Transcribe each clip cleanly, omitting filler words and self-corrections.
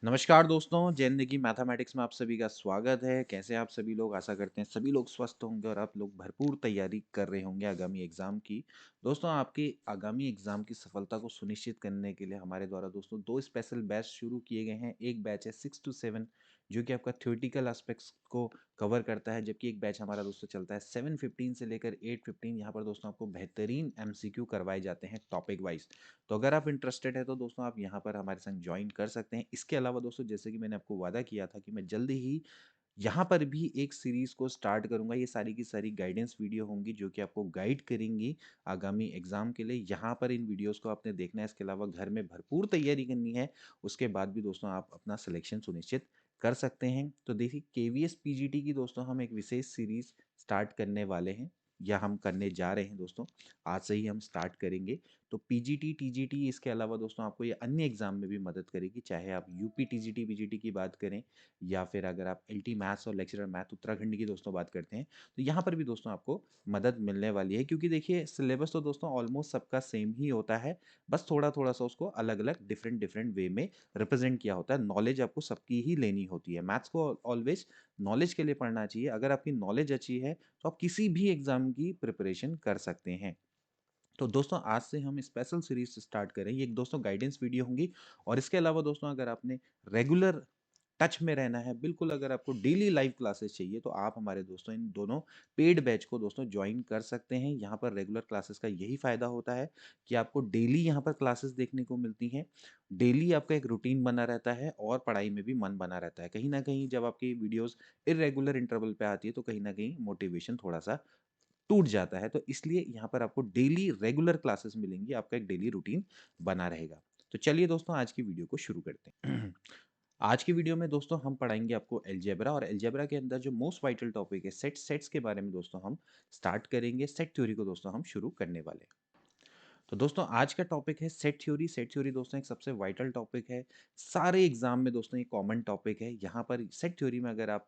नमस्कार दोस्तों, ज़िंदगी मैथमेटिक्स में आप सभी का स्वागत है। कैसे हैं आप सभी लोग? आशा करते हैं सभी लोग स्वस्थ होंगे और आप लोग भरपूर तैयारी कर रहे होंगे आगामी एग्ज़ाम की। दोस्तों, आपकी आगामी एग्ज़ाम की सफलता को सुनिश्चित करने के लिए हमारे द्वारा दोस्तों 2 स्पेशल बैच शुरू किए गए हैं। एक बैच है 6 टू 7 जो कि आपका थ्योरेटिकल एस्पेक्ट्स को कवर करता है, जबकि एक बैच हमारा दोस्तों चलता है 7:15 से लेकर 8:15। यहाँ पर दोस्तों आपको बेहतरीन एमसीक्यू करवाए जाते हैं टॉपिक वाइज़। तो अगर आप इंटरेस्टेड है तो दोस्तों आप यहाँ पर हमारे संग ज्वाइन कर सकते हैं। इसके अलावा दोस्तों जैसे कि मैंने आपको वादा किया था कि मैं जल्दी ही यहाँ पर भी एक सीरीज़ को स्टार्ट करूँगा। ये सारी की सारी गाइडेंस वीडियो होंगी जो कि आपको गाइड करेंगी आगामी एग्ज़ाम के लिए। यहाँ पर इन वीडियोज़ को आपने देखना है, इसके अलावा घर में भरपूर तैयारी करनी है। उसके बाद भी दोस्तों आप अपना सिलेक्शन सुनिश्चित कर सकते हैं। तो देखिए केवीएस पीजीटी की दोस्तों हम एक विशेष सीरीज़ स्टार्ट करने वाले हैं, या हम करने जा रहे हैं दोस्तों। आज से ही हम स्टार्ट करेंगे। तो पीजीटी, टीजीटी इसके अलावा दोस्तों आपको ये अन्य एग्ज़ाम में भी मदद करेगी, चाहे आप यूपी टीजीटी, पीजीटी की बात करें या फिर अगर आप एलटी मैथ्स और लेक्चरर मैथ उत्तराखंड की दोस्तों बात करते हैं, तो यहाँ पर भी दोस्तों आपको मदद मिलने वाली है, क्योंकि देखिए सिलेबस तो दोस्तों ऑलमोस्ट सबका सेम ही होता है, बस थोड़ा-थोड़ा सा उसको अलग-अलग डिफरेंट वे में रिप्रेज़ेंट किया होता है। नॉलेज आपको सबकी ही लेनी होती है। मैथ्स को ऑलवेज़ नॉलेज के लिए पढ़ना चाहिए। अगर आपकी नॉलेज अच्छी है, तो आप किसी भी एग्ज़ाम की प्रिपरेशन कर सकते हैं। तो दोस्तों आज से हम स्पेशल सीरीज स्टार्ट करें। ये एक दोस्तों गाइडेंस वीडियो होंगी, और इसके अलावा दोस्तों अगर आपने रेगुलर टच में रहना है, बिल्कुल अगर आपको डेली लाइव क्लासेस चाहिए, तो आप हमारे दोस्तों इन दोनों पेड बैच को दोस्तों ज्वाइन कर सकते हैं। यहाँ पर रेगुलर क्लासेस का यही फ़ायदा होता है कि आपको डेली यहाँ पर क्लासेस देखने को मिलती हैं। डेली आपका एक रूटीन बना रहता है और पढ़ाई में भी मन बना रहता है। कहीं न कहीं जब आपकी वीडियोज़ इर्रेगुलर इंटरवल पे आती है, तो कहीं न कहीं मोटिवेशन थोड़ा-सा टूट जाता है। तो इसलिए यहाँ पर आपको डेली रेगुलर क्लासेस मिलेंगी, आपका एक डेली रूटीन बना रहेगा। तो चलिए दोस्तों आज की वीडियो को शुरू करते हैं। आज की वीडियो में दोस्तों हम पढ़ाएंगे आपको अलजेब्रा, और अलजेब्रा के अंदर जो मोस्ट वाइटल टॉपिक है सेट्स के बारे में दोस्तों हम स्टार्ट करेंगे। सेट थ्योरी को दोस्तों हम शुरू करने वाले हैं। तो दोस्तों आज का टॉपिक है सेट थ्योरी। सेट थ्योरी दोस्तों एक सबसे वाइटल टॉपिक है, सारे एग्जाम में दोस्तों ये कॉमन टॉपिक है। यहाँ पर सेट थ्योरी में अगर आप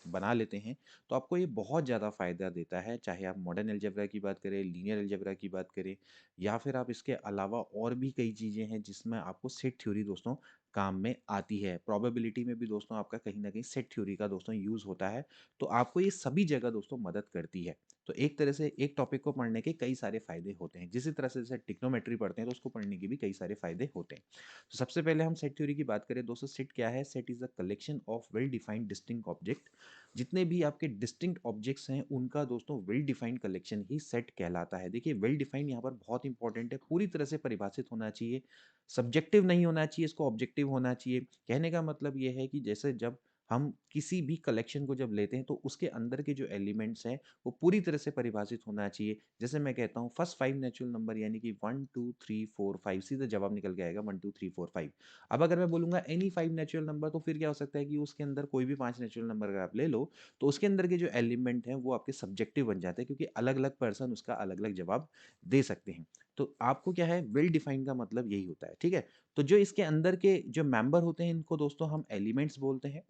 बना लेते हैं, तो आपको ये बहुत ज़्यादा फायदा देता है, चाहे आप मॉडर्न अलजेब्रा की बात करें, लीनियर अलजेब्रा की बात करें, या फिर आप इसके अलावा और भी कई चीज़ें हैं जिसमें आपको सेट थ्योरी दोस्तों काम में आती है। प्रोबेबिलिटी में भी दोस्तों आपका कहीं ना कहीं सेट थ्योरी का दोस्तों यूज़ होता है। तो आपको ये सभी जगह दोस्तों मदद करती है। तो एक तरह से एक टॉपिक को पढ़ने के कई सारे फायदे होते हैं। जिस तरह से जैसे टिक्नोमेट्री पढ़ते हैं, तो उसको पढ़ने के भी कई सारे फायदे होते हैं। तो सबसे पहले हम सेट थ्योरी की बात करें दोस्तों। सेट क्या है? Set is a collection of well defined distinct object. जितने भी आपके डिस्टिंक्ट ऑब्जेक्ट्स हैं, उनका दोस्तों वेल डिफाइंड कलेक्शन ही सेट कहलाता है। देखिए वेल डिफाइंड यहाँ पर बहुत इंपॉर्टेंट है, पूरी तरह से परिभाषित होना चाहिए, सब्जेक्टिव नहीं होना चाहिए, इसको ऑब्जेक्टिव होना चाहिए। कहने का मतलब ये है कि जैसे जब हम किसी भी कलेक्शन को जब लेते हैं, तो उसके अंदर के जो एलिमेंट्स हैं वो पूरी तरह से परिभाषित होना चाहिए। जैसे मैं कहता हूँ फर्स्ट 5 नेचुरल नंबर यानी कि 1 2 3 4 5, सीधा जवाब निकल के आएगा 1 2 3 4 5। अब अगर मैं बोलूँगा एनी 5 नेचुरल नंबर, तो फिर क्या हो सकता है कि उसके अंदर कोई भी 5 नेचुरल नंबर अगर आप ले लो, तो उसके अंदर के जो एलिमेंट हैं वो आपके सब्जेक्टिव बन जाते हैं, क्योंकि अलग-अलग पर्सन उसका अलग-अलग जवाब दे सकते हैं। तो आपको क्या है, वेल डिफाइंड का मतलब यही होता है, ठीक है? तो जो इसके अंदर के जो मेंबर होते हैं, इनको दोस्तों हम एलिमेंट्स बोलते हैं।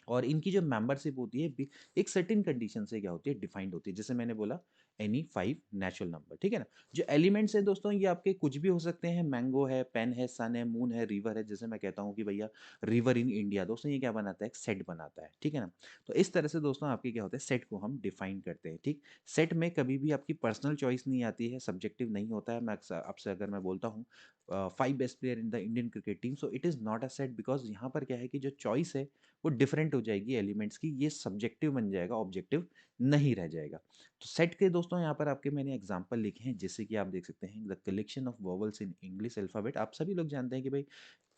और इनकी जो मेंबरशिप होती है एक सर्टेन कंडीशन से क्या होती है, डिफाइंड होती है। जैसे मैंने बोला एनी 5 नेचुरल नंबर, ठीक है ना? जो एलिमेंट्स हैं दोस्तों, ये आपके कुछ भी हो सकते हैं। मैंगो है, पेन है, सन है, मून है, रिवर है। जैसे मैं कहता हूँ कि भैया रिवर इन इंडिया, दोस्तों ये क्या बनाता है, एक सेट बनाता है, ठीक है ना? तो इस तरह से दोस्तों आपके क्या होता है, सेट को हम डिफाइन करते हैं, ठीक। सेट में कभी भी आपकी पर्सनल चॉइस नहीं आती है, सब्जेक्टिव नहीं होता है। मैं आपसे अगर मैं बोलता हूँ 5 best player in the Indian cricket team, so it is not a set, because यहाँ पर क्या है कि जो चॉइस है वो डिफरेंट हो जाएगी एलिमेंट्स की, ये सब्जेक्टिव बन जाएगा, ऑब्जेक्टिव नहीं रह जाएगा। तो सेट के दोस्तों यहाँ पर आपके मैंने एग्जांपल लिखे हैं, जैसे कि आप देख सकते हैं the collection of vowels in English alphabet. आप सभी लोग जानते हैं कि भाई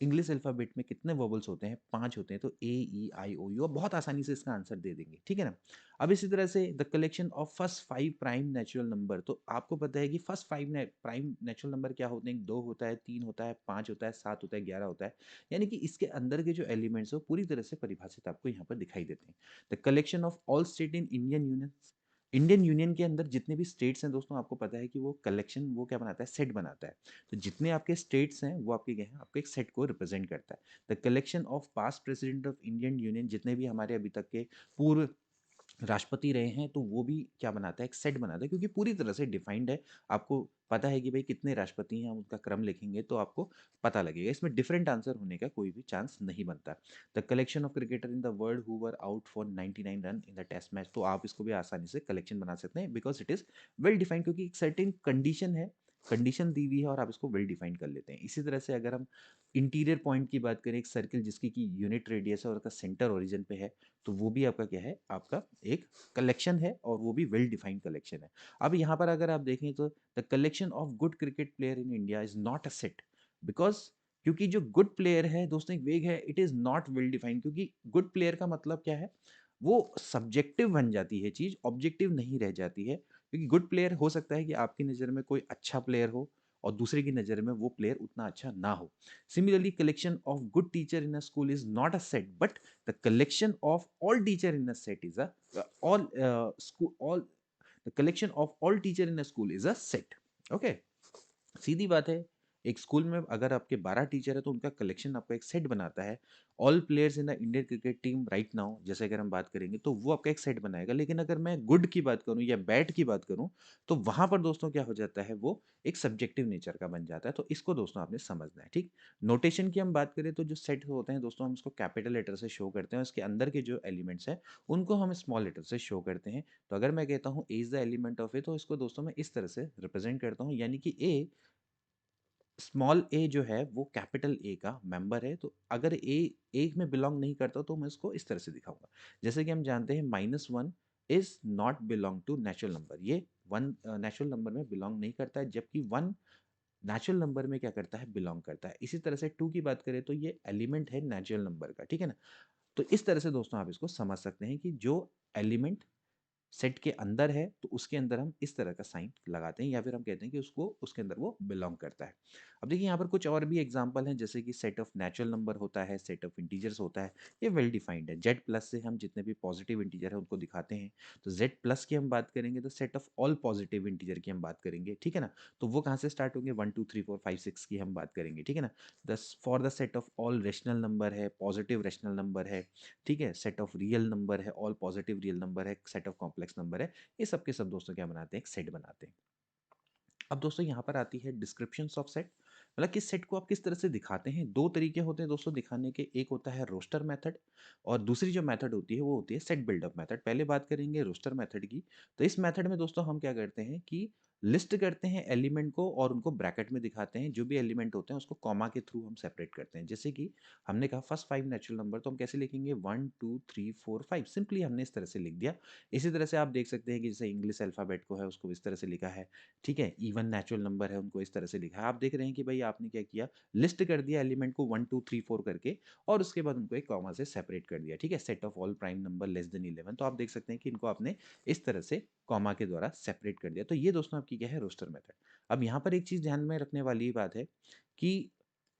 इंग्लिश अल्फाबेट में कितने वोवल्स होते हैं, 5 होते हैं। तो ए ई आई ओ यू, आप बहुत आसानी से इसका आंसर दे देंगे, ठीक है ना? अब इसी तरह से the collection of first 5 prime natural number, तो आपको पता है कि फर्स्ट 5 प्राइम नेचुरल नंबर क्या होते हैं, 2 होता है, 3 होता है, 5 होता है, 7 होता है, 11 होता है। यानी कि इसके अंदर के जो एलिमेंट्स हो पूरी तरह से परिभाषित आपको यहाँ पर दिखाई देते हैं। The collection of all state in Indian union, Indian union के अंदर जितने भी स्टेट्स हैं दोस्तों, आपको पता है कि वो कलेक्शन वो क्या बनाता है, सेट बनाता है। तो जितने आपके स्टेट्स हैं वो आपके क्या है, आपके एक सेट को रिप्रेजेंट करता है। The collection of past president of Indian union, जितने भी हमारे अभी तक के पूर्व राष्ट्रपति रहे हैं तो वो भी क्या बनाता है, एक सेट बनाता है, क्योंकि पूरी तरह से डिफाइंड है। आपको पता है कि भाई कितने राष्ट्रपति हैं, हम उनका क्रम लिखेंगे तो आपको पता लगेगा। इसमें डिफरेंट आंसर होने का कोई भी चांस नहीं बनता। The collection of cricketer in the world who were out for 99 run in the test match, तो आप इसको भी आसानी से कलेक्शन बना सकते हैं, because it is well defined, क्योंकि एक सर्टेन कंडीशन है, कंडीशन दी हुई है और आप इसको वेल डिफाइंड कर लेते हैं। इसी तरह से अगर हम इंटीरियर पॉइंट की बात करें, एक सर्किल जिसकी की यूनिट रेडियस है और उसका सेंटर ओरिजिन पे है, तो वो भी आपका क्या है, आपका एक कलेक्शन है, और वो भी वेल डिफाइंड कलेक्शन है। अब यहाँ पर अगर आप देखें तो the collection of good cricket player in India is not a set, because क्योंकि जो गुड प्लेयर है दोस्तों, एक वेग है, it is not well defined, क्योंकि गुड प्लेयर का मतलब क्या है, वो सब्जेक्टिव बन जाती है चीज, ऑब्जेक्टिव नहीं रह जाती है। क्योंकि गुड प्लेयर हो सकता है कि आपकी नज़र में कोई अच्छा प्लेयर हो और दूसरे की नज़र में वो प्लेयर उतना अच्छा ना हो। Similarly collection of good teacher in a school is not a set, but the collection of all teacher in a set is a all school all the collection of all teacher in a school is a set. Okay, सीधी बात है। एक school में अगर आपके 12 teacher है तो उनका collection आपका एक सेट बनाता है। All players in the Indian cricket team right now, जैसे अगर हम बात करेंगे तो वो आपका एक सेट बनाएगा। लेकिन अगर मैं गुड की बात करूं या बैड की बात करूं, तो वहां पर दोस्तों क्या हो जाता है, वो एक सब्जेक्टिव नेचर का बन जाता है। तो इसको दोस्तों आपने समझना है, ठीक। नोटेशन की हम बात करें तो जो सेट होते हैं दोस्तों, हम उसको कैपिटल लेटर से शो करते हैं, उसके अंदर के जो एलिमेंट्स हैं उनको हम स्मॉल लेटर से शो करते हैं। तो अगर मैं कहता हूँ ए इज द एलिमेंट ऑफ ए, तो इसको दोस्तों मैं इस तरह से रिप्रेजेंट करता हूँ, यानी कि ए, स्मॉल ए जो है वो कैपिटल ए का मेंबर है। तो अगर ए एक में बिलोंग नहीं करता तो मैं इसको इस तरह से दिखाऊंगा। जैसे कि हम जानते हैं -1 is not belong to natural number, ये वन नेचुरल नंबर में बिलोंग नहीं करता है, जबकि वन नेचुरल नंबर में क्या करता है, बिलोंग करता है। इसी तरह से 2 की बात करें तो ये एलिमेंट है नेचुरल नंबर का, ठीक है ना। तो इस तरह से दोस्तों आप इसको समझ सकते हैं कि जो एलिमेंट सेट के अंदर है तो उसके अंदर हम इस तरह का साइन लगाते हैं, या फिर हम कहते हैं कि उसको उसके अंदर वो बिलोंग करता है। अब देखिए यहाँ पर कुछ और भी एग्जांपल हैं, जैसे कि सेट ऑफ नेचुरल नंबर होता है, सेट ऑफ इंटीजर्स होता है, ये वेल डिफाइंड है। जेड प्लस से हम जितने भी पॉजिटिव इंटीजर है उनको दिखाते हैं। तो जेड प्लस की हम बात करेंगे तो set of all positive integer की हम बात करेंगे, ठीक है ना। तो वो कहाँ से स्टार्ट होंगे, 1 2 3 4 5 6 की हम बात करेंगे, ठीक है ना। दस for the set of all rational number है, पॉजिटिव रेशनल नंबर है, ठीक है, सेट ऑफ रियल नंबर है, ऑल पॉजिटिव रियल नंबर है, सेट ऑफ कॉम्प्लेक्स नंबर है। ये सब के सब दोस्तों क्या बनाते हैं, एक सेट बनाते हैं। अब दोस्तों यहाँ पर आती है डिस्क्रिप्शन ऑफ सेट, मतलब किस सेट को आप किस तरह से दिखाते हैं। दो तरीके होते हैं दोस्तों दिखाने के, एक होता है रोस्टर मेथड, और दूसरी जो मेथड होती है वो होती है सेट बिल्डअप मेथड। पहले बात करेंगे रोस्टर मेथड की। तो इस मेथड में दोस्तों हम क्या करते हैं कि लिस्ट करते हैं एलिमेंट को और उनको ब्रैकेट में दिखाते हैं। जो भी एलिमेंट होते हैं उसको कॉमा के थ्रू हम सेपरेट करते हैं। जैसे कि हमने कहा फर्स्ट 5 नेचुरल नंबर, तो हम कैसे लिखेंगे, 1 2 3 4 5, सिंपली हमने इस तरह से लिख दिया। इसी तरह से आप देख सकते हैं कि जैसे इंग्लिश अल्फ़ाबेट को है उसको इस तरह से लिखा है, ठीक है। इवन नेचुरल नंबर है उनको इस तरह से लिखा है। आप देख रहे हैं कि भाई आपने क्या किया, लिस्ट कर दिया एलिमेंट को 1 2 3 4 करके, और उसके बाद उनको एक कॉमा से सेपरेट कर दिया, ठीक है। Set of all prime number less than 11, तो आप देख सकते हैं कि इनको आपने इस तरह से कॉमा के द्वारा सेपरेट कर दिया। तो ये दोस्तों आपकी क्या है, रोस्टर मेथड। अब यहाँ पर एक चीज ध्यान में रखने वाली बात है कि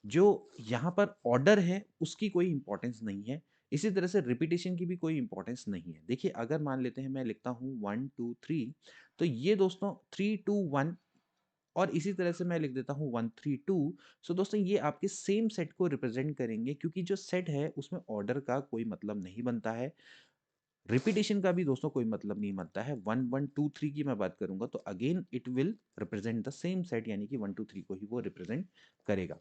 जो यहाँ पर ऑर्डर है उसकी कोई इंपॉर्टेंस नहीं है, इसी तरह से रिपीटेशन की भी कोई इंपॉर्टेंस नहीं है। देखिए अगर मान लेते हैं मैं लिखता हूँ 1 2 3, तो ये दोस्तों 3 2 1, और इसी तरह से मैं लिख देता हूँ 1 3 2। सो दोस्तों ये आपके सेम सेट को रिप्रेजेंट करेंगे, क्योंकि जो सेट है उसमें ऑर्डर का कोई मतलब नहीं बनता है, रिपीटेशन का भी दोस्तों कोई मतलब नहीं बनता है। 1 1 2 3 की मैं बात करूंगा तो again it will represent the same set, यानी कि 1 2 3 को ही वो रिप्रेजेंट करेगा।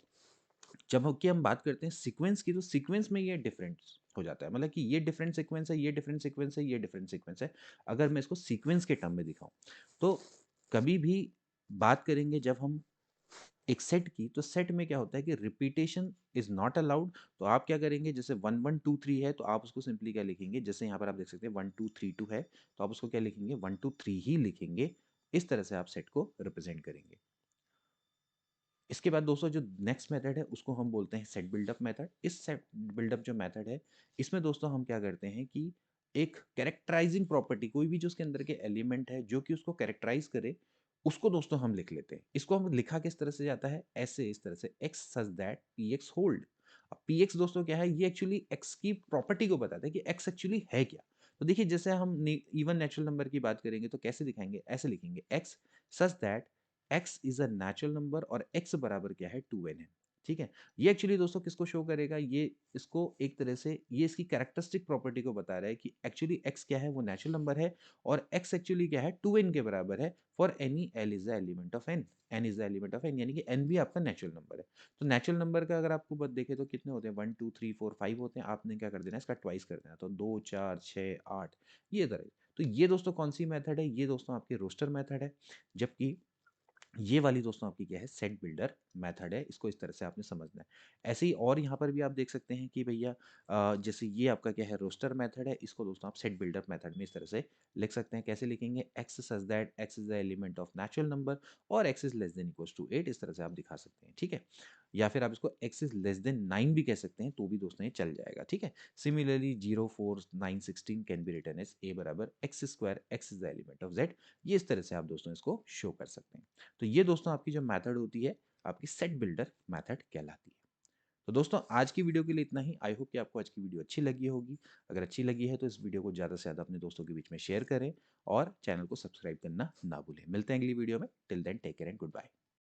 जब कि हम बात करते हैं सीक्वेंस की, तो सीक्वेंस में ये डिफरेंस हो जाता है, मतलब कि ये डिफरेंट सीक्वेंस है, ये डिफरेंट सीक्वेंस है, ये डिफरेंट सीक्वेंस है। अगर मैं इसको सीक्वेंस के टर्म में दिखाऊं, तो कभी भी बात करेंगे जब हम एक सेट की, तो सेट में क्या होता है कि रिपीटेशन इज नॉट अलाउड। तो आप क्या करेंगे, जैसे 1 1 2 3 है तो आप उसको सिंपली क्या लिखेंगे, जैसे यहाँ पर आप देख सकते हैं 1 2 3 2 है, तो आप उसको क्या लिखेंगे, 1 2 3 ही लिखेंगे। इस तरह से आप सेट को रिप्रेजेंट करेंगे। इसके बाद दोस्तों जो नेक्स्ट मेथड है उसको हम बोलते हैं सेट बिल्डअप मेथड। इस सेट बिल्डअप जो मेथड है, इसमें दोस्तों हम क्या करते हैं कि एक कैरेक्टराइजिंग प्रॉपर्टी, कोई भी जो उसके अंदर के एलिमेंट है जो कि उसको कैरेक्टराइज करे, उसको दोस्तों हम लिख लेते हैं। इसको हम लिखा किस तरह से जाता है, ऐसे इस तरह से, x such that P x hold. अब पी एक्स दोस्तों क्या है, ये एक्चुअली एक्स की प्रॉपर्टी को बताता है कि एक्स एक्चुअली है क्या। तो देखिए जैसे हम इवन नेचुरल नंबर की बात करेंगे तो कैसे दिखाएंगे, ऐसे लिखेंगे, x such that x is a natural number, और x बराबर क्या है, 2n है। ठीक है? ये एक्चुअली दोस्तों किसको शो करेगा? ये इसको एक तरह से ये इसकी कैरेक्टरिस्टिक प्रॉपर्टी को बता रहा है कि एक्चुअली x क्या है? वो नेचुरल नंबर है और x एक्चुअली क्या है? 2n के बराबर है for any l is the element of n। n is the element of n यानी कि n भी आपका नेचुरल नंबर है। तो नेचुरल नंबर का अगर आपको ब देखें तो कितने होते हैं? 1, 2, 3, 4, 5 होते हैं। आपने क्या कर देना है इसका ट्वाइस कर देना है। तो 2, 4, 6, 8 ये तरह। तो ये दोस्तों कौन-सी मेथड है? ये दोस्तों आपकी रोस्टर मेथड है। जबकि ये वाली दोस्तों आपकी क्या है सेट बिल्डर मेथड है, इसको इस तरह से आपने समझना है। ऐसे ही और यहाँ पर भी आप देख सकते हैं कि भैया जैसे ये आपका क्या है रोस्टर मेथड है, इसको दोस्तों आप सेट बिल्डर मेथड में इस तरह से लिख सकते हैं। कैसे लिखेंगे? X such that x is the element of natural number और x is less than equals to 8 इस तरह से आप दिखा सकते हैं, ठीक है? या फिर आप इसको एक्स इज लेस देन 9 भी कह सकते हैं, तो भी दोस्तों ये चल जाएगा, ठीक है? Similarly 0, 4, 9, 16 can be written as a बराबर X square X is the element of z। ये इस तरह से आप दोस्तों इसको शो कर सकते हैं। तो ये दोस्तों आपकी जो मेथड होती है, आपकी सेट बिल्डर मेथड कहलाती है। तो दोस्तों आज की वीडियो के लिए इतना ही। आई होप कि आपको आज की वीडियो अच्छी लगी होगी। अगर अच्छी लगी है तो इस वीडियो को ज़्यादा से ज़्यादा अपने दोस्तों के बीच में शेयर करें और चैनल को सब्सक्राइब करना ना भूलें। मिलते हैं अगली वीडियो में। Till then take care and good bye.